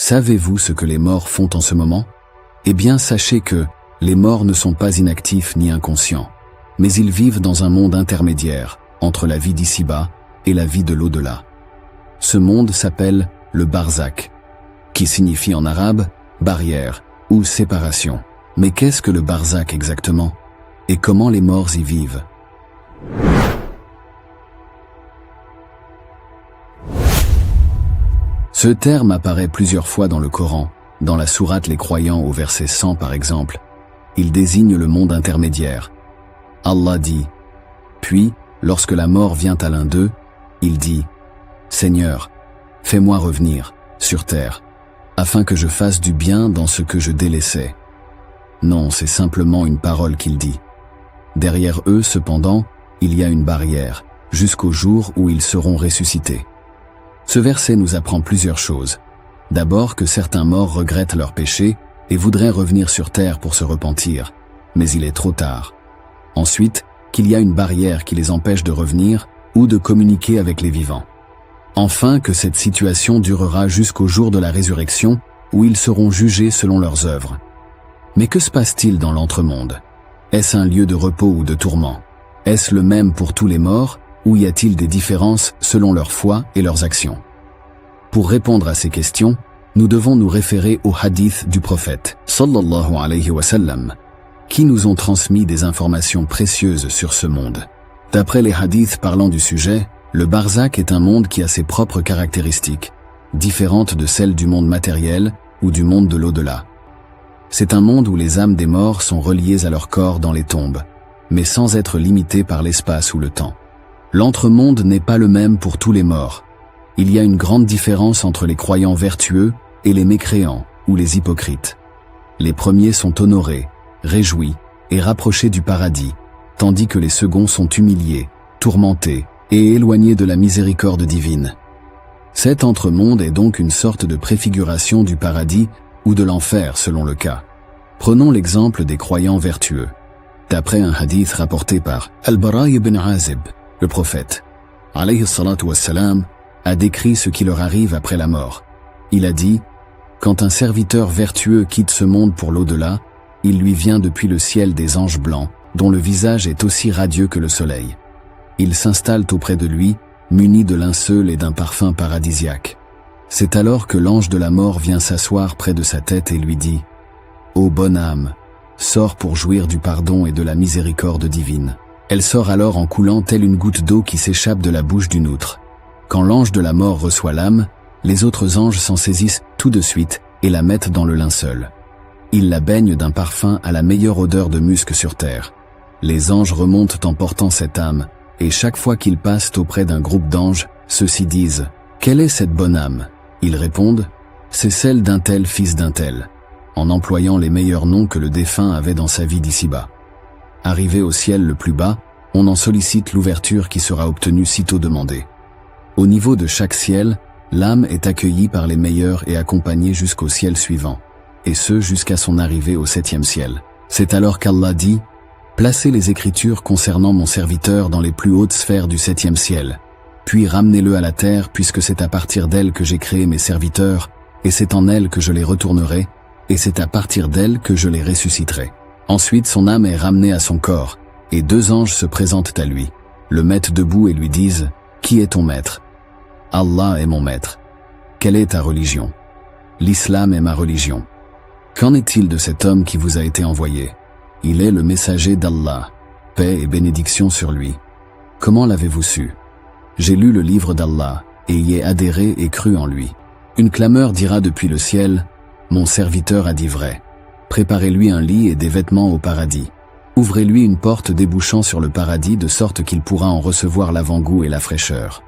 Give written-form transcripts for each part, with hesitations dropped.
Savez-vous ce que les morts font en ce moment? Eh bien, sachez que les morts ne sont pas inactifs ni inconscients, mais ils vivent dans un monde intermédiaire entre la vie d'ici-bas et la vie de l'au-delà. Ce monde s'appelle le barzakh, qui signifie en arabe barrière ou séparation. Mais qu'est-ce que le barzakh exactement? Et comment les morts y vivent? Ce terme apparaît plusieurs fois dans le Coran, dans la sourate Les Croyants au verset 100 par exemple. Il désigne le monde intermédiaire. Allah dit: puis, lorsque la mort vient à l'un d'eux, il dit: Seigneur, fais-moi revenir sur terre, afin que je fasse du bien dans ce que je délaissais. Non, c'est simplement une parole qu'il dit. Derrière eux, cependant, il y a une barrière, jusqu'au jour où ils seront ressuscités. Ce verset nous apprend plusieurs choses. D'abord que certains morts regrettent leurs péchés et voudraient revenir sur terre pour se repentir, mais il est trop tard. Ensuite, qu'il y a une barrière qui les empêche de revenir ou de communiquer avec les vivants. Enfin, que cette situation durera jusqu'au jour de la résurrection où ils seront jugés selon leurs œuvres. Mais que se passe-t-il dans l'entremonde? Est-ce un lieu de repos ou de tourment? Est-ce le même pour tous les morts ou y a-t-il des différences selon leur foi et leurs actions? Pour répondre à ces questions, nous devons nous référer aux hadiths du prophète, sallallahu alayhi wa sallam, qui nous ont transmis des informations précieuses sur ce monde. D'après les hadiths parlant du sujet, le barzakh est un monde qui a ses propres caractéristiques, différentes de celles du monde matériel ou du monde de l'au-delà. C'est un monde où les âmes des morts sont reliées à leur corps dans les tombes, mais sans être limitées par l'espace ou le temps. L'entremonde n'est pas le même pour tous les morts. Il y a une grande différence entre les croyants vertueux et les mécréants ou les hypocrites. Les premiers sont honorés, réjouis et rapprochés du paradis, tandis que les seconds sont humiliés, tourmentés et éloignés de la miséricorde divine. Cet entremonde est donc une sorte de préfiguration du paradis ou de l'enfer selon le cas. Prenons l'exemple des croyants vertueux. D'après un hadith rapporté par Al-Bara ibn Azib, le prophète, alayhi salatu wassalam, a décrit ce qui leur arrive après la mort. Il a dit: quand un serviteur vertueux quitte ce monde pour l'au-delà, il lui vient depuis le ciel des anges blancs, dont le visage est aussi radieux que le soleil. Ils s'installent auprès de lui, munis de linceul et d'un parfum paradisiaque. C'est alors que l'ange de la mort vient s'asseoir près de sa tête et lui dit: ô bonne âme, sors pour jouir du pardon et de la miséricorde divine. Elle sort alors en coulant telle une goutte d'eau qui s'échappe de la bouche d'une outre. Quand l'ange de la mort reçoit l'âme, les autres anges s'en saisissent tout de suite et la mettent dans le linceul. Ils la baignent d'un parfum à la meilleure odeur de musc sur terre. Les anges remontent en portant cette âme, et chaque fois qu'ils passent auprès d'un groupe d'anges, ceux-ci disent: quelle est cette bonne âme? Ils répondent: c'est celle d'un tel fils d'un tel, en employant les meilleurs noms que le défunt avait dans sa vie d'ici-bas. Arrivé au ciel le plus bas, on en sollicite l'ouverture qui sera obtenue sitôt demandée. Au niveau de chaque ciel, l'âme est accueillie par les meilleurs et accompagnée jusqu'au ciel suivant, et ce jusqu'à son arrivée au 7e ciel. C'est alors qu'Allah dit: placez les écritures concernant mon serviteur dans les plus hautes sphères du 7e ciel, puis ramenez-le à la terre puisque c'est à partir d'elle que j'ai créé mes serviteurs, et c'est en elle que je les retournerai, et c'est à partir d'elle que je les ressusciterai. Ensuite son âme est ramenée à son corps, et 2 anges se présentent à lui, le mettent debout et lui disent: qui est ton maître? Allah est mon maître. Quelle est ta religion? L'islam est ma religion. Qu'en est-il de cet homme qui vous a été envoyé? Il est le messager d'Allah, paix et bénédiction sur lui. Comment l'avez-vous su? J'ai lu le livre d'Allah, et y ai adhéré et cru en lui. Une clameur dira depuis le ciel: mon serviteur a dit vrai. Préparez-lui un lit et des vêtements au paradis. Ouvrez-lui une porte débouchant sur le paradis de sorte qu'il pourra en recevoir l'avant-goût et la fraîcheur.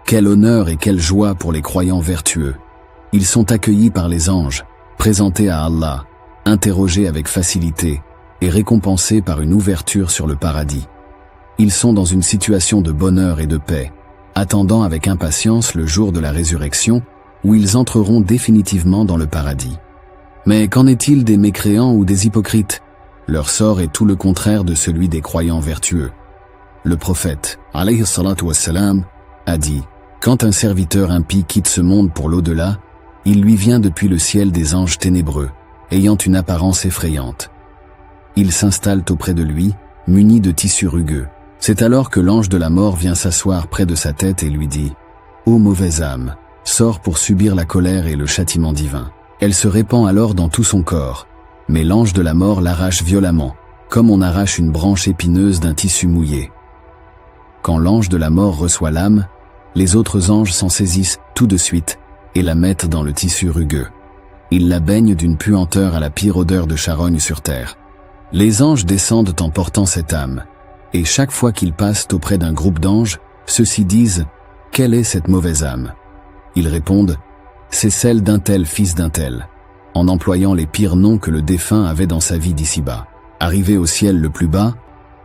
Quel honneur et quelle joie pour les croyants vertueux. Ils sont accueillis par les anges, présentés à Allah, interrogés avec facilité et récompensés par une ouverture sur le paradis. Ils sont dans une situation de bonheur et de paix, attendant avec impatience le jour de la résurrection où ils entreront définitivement dans le paradis. Mais qu'en est-il des mécréants ou des hypocrites? Leur sort est tout le contraire de celui des croyants vertueux. Le prophète, alayhi salatu wassalam, a dit: quand un serviteur impie quitte ce monde pour l'au-delà, Il lui vient depuis le ciel des anges ténébreux, ayant une apparence effrayante. Ils s'installent auprès de lui, munis de tissus rugueux. C'est alors que l'ange de la mort vient s'asseoir près de sa tête et lui dit « Ô mauvaise âme, sors pour subir la colère et le châtiment divin. » Elle se répand alors dans tout son corps, mais l'ange de la mort l'arrache violemment, comme on arrache une branche épineuse d'un tissu mouillé. Quand l'ange de la mort reçoit l'âme, les autres anges s'en saisissent tout de suite et la mettent dans le tissu rugueux. Ils la baignent d'une puanteur à la pire odeur de charogne sur terre. Les anges descendent en portant cette âme, et chaque fois qu'ils passent auprès d'un groupe d'anges, ceux-ci disent « Quelle est cette mauvaise âme ?» Ils répondent « C'est celle d'un tel fils d'un tel », en employant les pires noms que le défunt avait dans sa vie d'ici-bas. Arrivé au ciel le plus bas,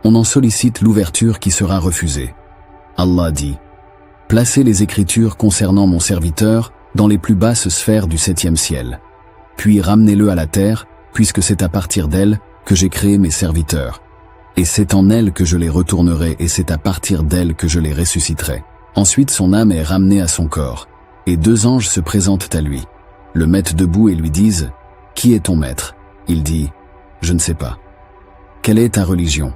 on en sollicite l'ouverture qui sera refusée. Allah dit « Placez les écritures concernant mon serviteur dans les plus basses sphères du 7e ciel. Puis ramenez-le à la terre, puisque c'est à partir d'elle que j'ai créé mes serviteurs. Et c'est en elle que je les retournerai et c'est à partir d'elle que je les ressusciterai. » Ensuite son âme est ramenée à son corps, et 2 anges se présentent à lui, le mettent debout et lui disent « Qui est ton maître ?» Il dit « Je ne sais pas. » « Quelle est ta religion ?»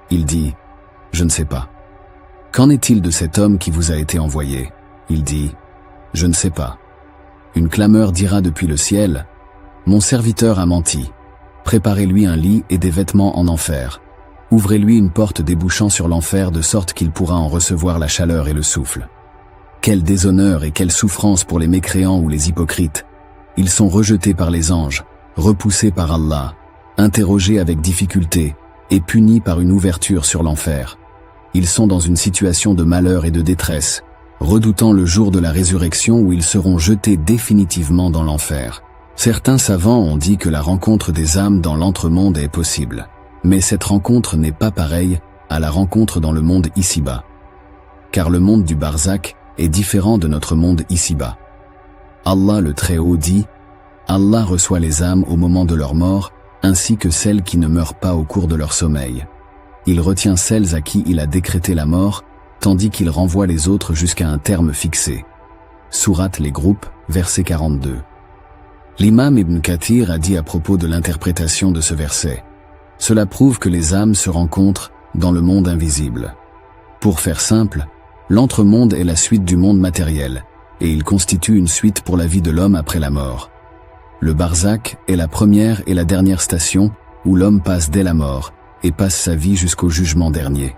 Il dit « Je ne sais pas. » « Qu'en est-il de cet homme qui vous a été envoyé ?» Il dit « Je ne sais pas. » Une clameur dira depuis le ciel « Mon serviteur a menti. Préparez-lui un lit et des vêtements en enfer. Ouvrez-lui une porte débouchant sur l'enfer de sorte qu'il pourra en recevoir la chaleur et le souffle. » Quel déshonneur et quelle souffrance pour les mécréants ou les hypocrites. Ils sont rejetés par les anges, repoussés par Allah, interrogés avec difficulté et punis par une ouverture sur l'enfer. Ils sont dans une situation de malheur et de détresse, redoutant le jour de la résurrection où ils seront jetés définitivement dans l'enfer. Certains savants ont dit que la rencontre des âmes dans l'entremonde est possible, mais cette rencontre n'est pas pareille à la rencontre dans le monde ici-bas. Car le monde du barzakh est différent de notre monde ici-bas. Allah le Très-Haut dit « Allah reçoit les âmes au moment de leur mort, ainsi que celles qui ne meurent pas au cours de leur sommeil. Il retient celles à qui il a décrété la mort, tandis qu'il renvoie les autres jusqu'à un terme fixé. » Sourate les groupes, verset 42. L'imam Ibn Kathir a dit à propos de l'interprétation de ce verset « Cela prouve que les âmes se rencontrent dans le monde invisible. » Pour faire simple, l'entremonde est la suite du monde matériel, et il constitue une suite pour la vie de l'homme après la mort. Le barzakh est la première et la dernière station où l'homme passe dès la mort et passe sa vie jusqu'au jugement dernier.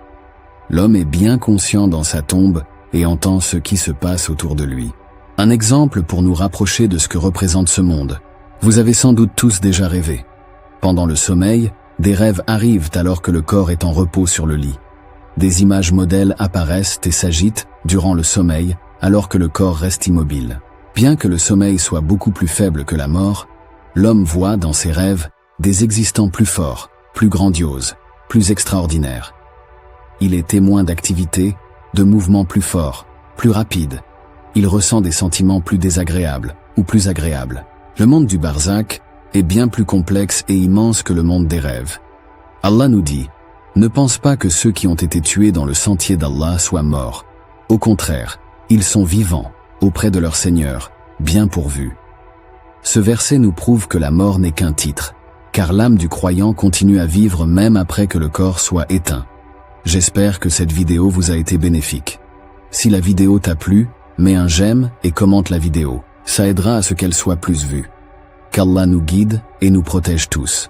L'homme est bien conscient dans sa tombe et entend ce qui se passe autour de lui. Un exemple pour nous rapprocher de ce que représente ce monde. Vous avez sans doute tous déjà rêvé. Pendant le sommeil, des rêves arrivent alors que le corps est en repos sur le lit. Des images modèles apparaissent et s'agitent durant le sommeil alors que le corps reste immobile. Bien que le sommeil soit beaucoup plus faible que la mort, l'homme voit dans ses rêves des existants plus forts, plus grandioses, plus extraordinaires. Il est témoin d'activités, de mouvements plus forts, plus rapides. Il ressent des sentiments plus désagréables ou plus agréables. Le monde du barzakh est bien plus complexe et immense que le monde des rêves. Allah nous dit « Ne pense pas que ceux qui ont été tués dans le sentier d'Allah soient morts. Au contraire, ils sont vivants, auprès de leur Seigneur, bien pourvus. » Ce verset nous prouve que la mort n'est qu'un titre, car l'âme du croyant continue à vivre même après que le corps soit éteint. J'espère que cette vidéo vous a été bénéfique. Si la vidéo t'a plu, mets un j'aime et commente la vidéo. Ça aidera à ce qu'elle soit plus vue. Qu'Allah nous guide et nous protège tous.